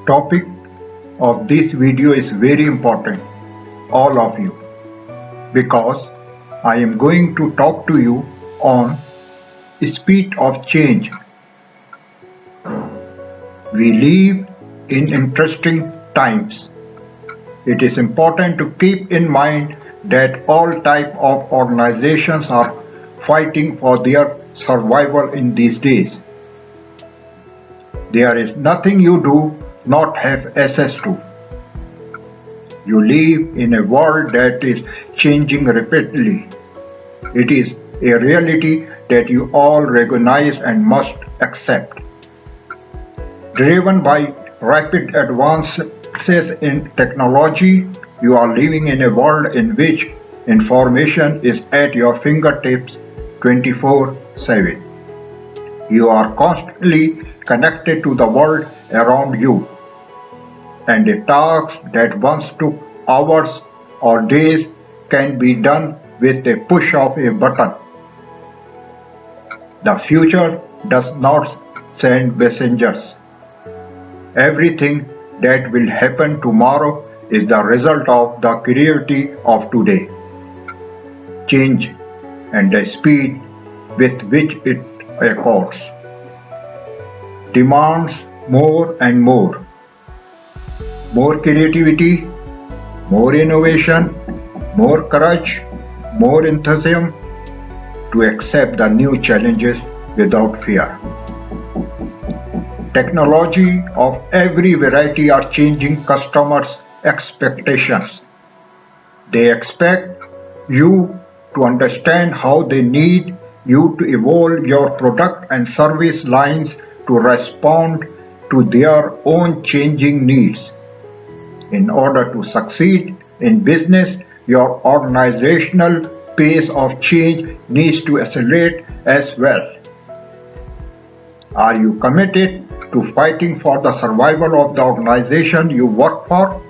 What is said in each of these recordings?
Topic of this video is very important, all of you, because I am going to talk to you on speed of change. We live in interesting times. It is important to keep in mind that all type of organizations are fighting for their survival in these days. There is nothing you do not have access to. You live in a world that is changing rapidly. It is a reality that you all recognize and must accept. Driven by rapid advances in technology, you are living in a world in which information is at your fingertips 24/7. You are constantly connected to the world around you, and the tasks that once took hours or days can be done with a push of a button. The future does not send messengers. Everything that will happen tomorrow is the result of the creativity of today. Change and the speed with which it occurs demands more and more. More creativity, more innovation, more courage, more enthusiasm to accept the new challenges without fear. Technology of every variety are changing customers' expectations. They expect you to understand how they need you to evolve your product and service lines to respond to their own changing needs. In order to succeed in business, your organizational pace of change needs to accelerate as well. Are you committed to fighting for the survival of the organization you work for?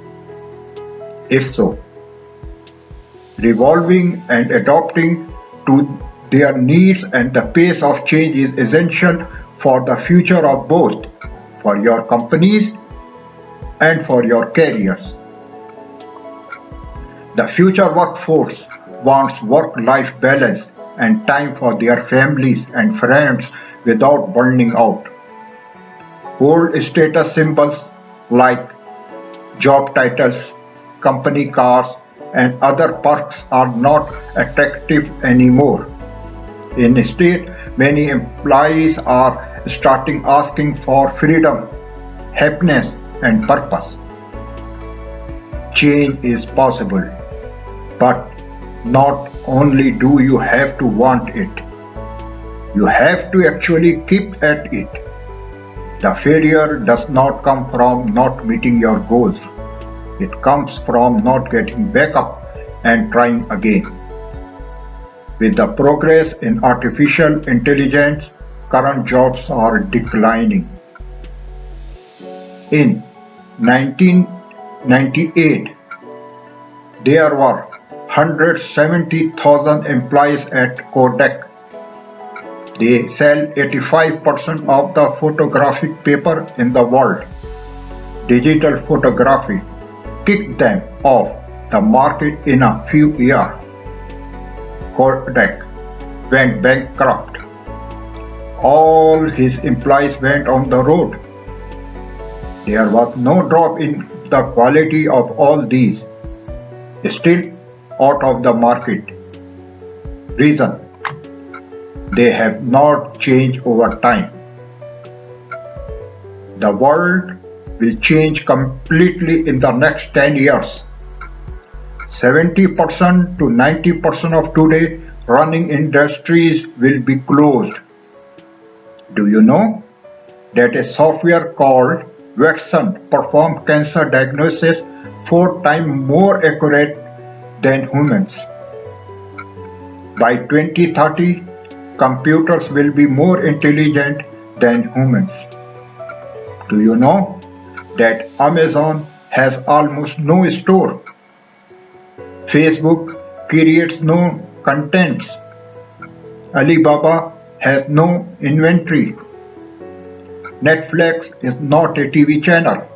If so, revolving and adapting to their needs and the pace of change is essential for the future of both, for your companies and for your careers. The future workforce wants work-life balance and time for their families and friends without burning out. Old status symbols like job titles, company cars, and other perks are not attractive anymore. Instead, many employees are starting asking for freedom, happiness, and purpose. Change is possible, but not only do you have to want it, you have to actually keep at it. The failure does not come from not meeting your goals. It comes from not getting back up and trying again. With the progress in artificial intelligence, current jobs are declining. In 1998, there were 170,000 employees at Kodak. They sell 85% of the photographic paper in the world. Digital photography kicked them off the market in a few years. Kodak went bankrupt. All his employees went on the road. There was no drop in the quality of all these, still out of the market. Reason: they have not changed over time. The world will change completely in the next 10 years. 70% to 90% of today running industries will be closed. Do you know that a software called Watson performs cancer diagnosis 4 times more accurate than humans? By 2030, Computers will be more intelligent than humans. Do you know that Amazon has almost no store? Facebook creates no contents. Alibaba has no inventory. Netflix is not a TV channel.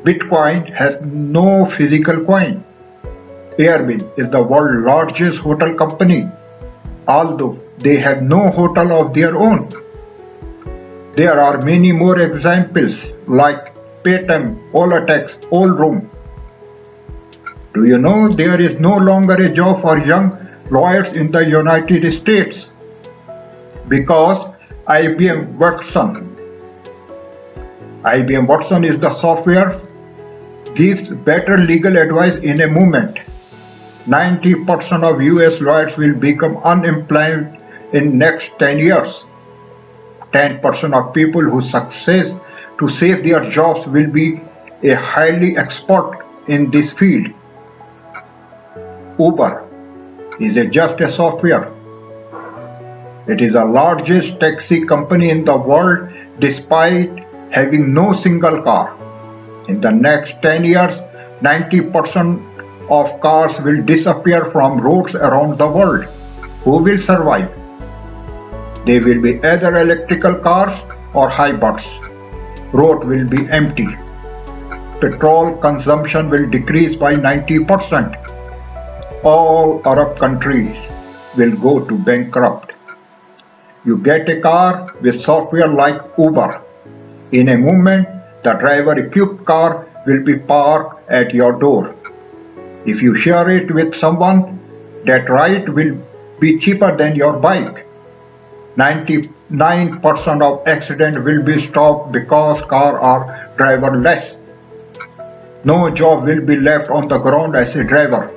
Bitcoin has no physical coin. Airbnb is the world's largest hotel company, although they have no hotel of their own. There are many more examples like Paytm, Olatex, Allroom. Do you know there is no longer a job for young lawyers in the United States? Because IBM Watson is the software, gives better legal advice in a moment. 90% of US lawyers will become unemployed in next 10 years. 10% of people who success to save their jobs will be a highly expert in this field. Uber is just a software. It is the largest taxi company in the world despite having no single car. In the next 10 years, 90% of cars will disappear from roads around the world. Who will survive? They will be either electrical cars or hybrids. Road will be empty. Petrol consumption will decrease by 90%. All Arab countries will go to bankrupt. You get a car with software like Uber. In a moment, the driver-equipped car will be parked at your door. If you share it with someone, that ride will be cheaper than your bike. 99% of accidents will be stopped because cars are driverless. No job will be left on the ground as a driver.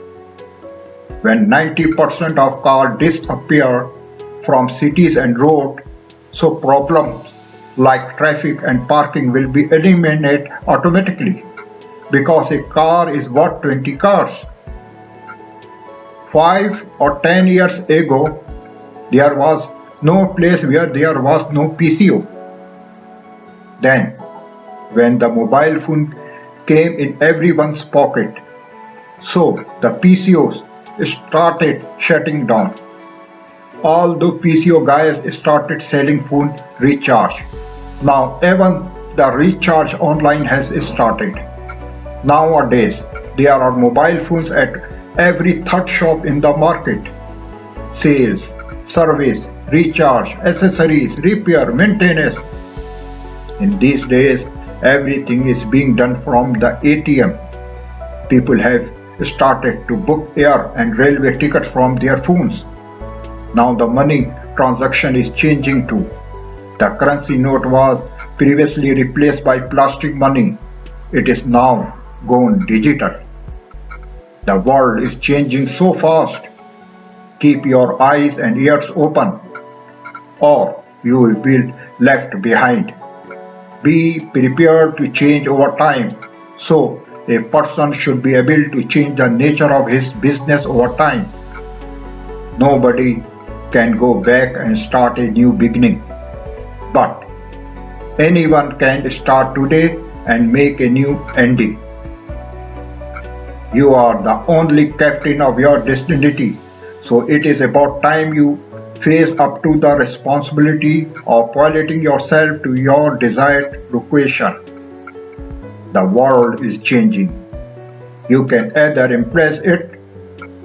When 90% of cars disappear from cities and roads, so problems like traffic and parking will be eliminated automatically because a car is worth 20 cars. 5 or 10 years ago, there was no place where there was no PCO. Then, when the mobile phone came in everyone's pocket, so the PCOs started shutting down. All the PCO guys started selling phone recharge. Now even the recharge online has started. Nowadays, there are mobile phones at every third shop in the market. Sales, service, recharge, accessories, repair, maintenance. In these days, everything is being done from the ATM. People have started to book air and railway tickets from their phones. Now the money transaction is changing too. The currency note was previously replaced by plastic money. It is now gone digital. The world is changing so fast. Keep your eyes and ears open, or you will be left behind. Be prepared to change over time. So, a person should be able to change the nature of his business over time. Nobody can go back and start a new beginning. But anyone can start today and make a new ending. You are the only captain of your destiny. So it is about time you face up to the responsibility of piloting yourself to your desired location. The world is changing. You can either embrace it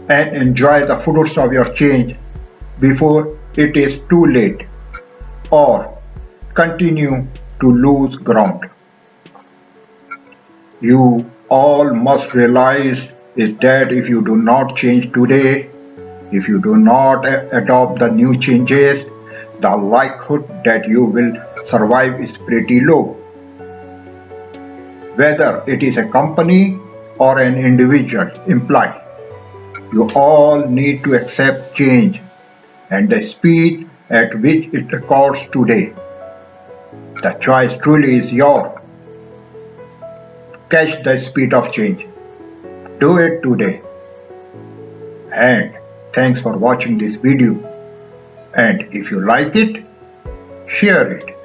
and enjoy the fruits of your change before it is too late, or continue to lose ground. You all must realize is that if you do not change today, if you do not adopt the new changes, the likelihood that you will survive is pretty low. Whether it is a company or an individual employee, you all need to accept change and the speed at which it occurs today. The choice truly is yours. Catch the speed of change. Do it today. And thanks for watching this video. And if you like it, share it.